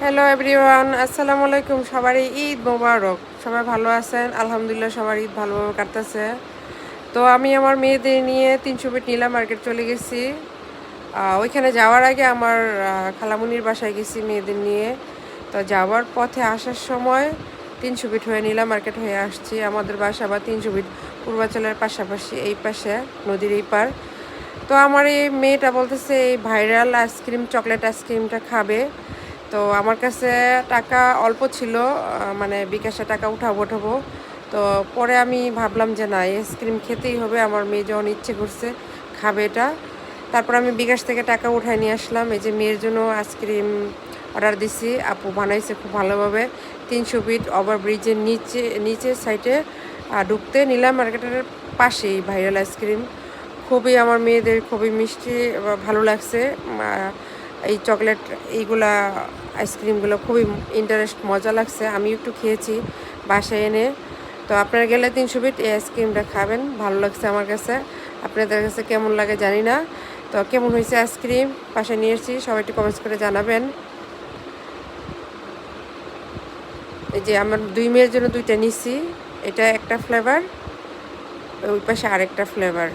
Hello everyone, আসসালামু আলাইকুম। সবারই ঈদ মোবারক। সবাই ভালো আছেন? আলহামদুলিল্লাহ, সবার ঈদ ভালোভাবে কাটতেছে। তো আমি আমার মেয়েদের নিয়ে ৩০০ ফিট নীলা মার্কেট চলে গেছি। ওইখানে যাওয়ার আগে আমার খালামুনির বাসায় গেছি মেয়েদের নিয়ে। তো যাওয়ার পথে আসার সময় ৩০০ ফিট হয়ে নীলা মার্কেট হয়ে আসছি। আমাদের বাসা আবার ৩০০ ফিট পূর্বাচলের পাশাপাশি, এই পাশে নদীর এই পার। তো আমার এই মেয়েটা বলতেছে এই ভাইরাল আইসক্রিম, চকলেট আইসক্রিমটা খাবে। তো আমার কাছে টাকা অল্প ছিল, মানে বিকাশে টাকা উঠাবো। তো পরে আমি ভাবলাম যে না, আইসক্রিম খেতেই হবে, আমার মেয়ে যখন ইচ্ছে করছে খাবে এটা। তারপর আমি বিকাশ থেকে টাকা উঠায় নিয়ে আসলাম। এই যে মেয়ের জন্য আইসক্রিম অর্ডার দিছি, আপু বানাইছে খুব ভালোভাবে। ৩০০ ফিট ওভারব্রিজের নিচের সাইডে ঢুকতে নীলা মার্কেটের পাশেই ভাইরাল আইসক্রিম। খুবই আমার মেয়েদের খুবই মিষ্টি ভালো লাগছে। এই চকলেট এইগুলা আইসক্রিমগুলো খুবই মজা লাগছে। আমি একটু খেয়েছি বাসায় এনে। তো আপনারা গেলে ৩০০ ফিট এই আইসক্রিমটা খাবেন, ভালো লাগছে আমার কাছে। আপনাদের কাছে কেমন লাগে জানি না। তো কেমন হয়েছে আইসক্রিম, বাসায় নিয়ে এসেছি, সবাই একটু কমেন্টস করে জানাবেন। এই যে আমার দুই মেয়ের জন্য দুইটা নিছি, এটা একটা ফ্লেভার, ওই পাশে আরেকটা ফ্লেভার।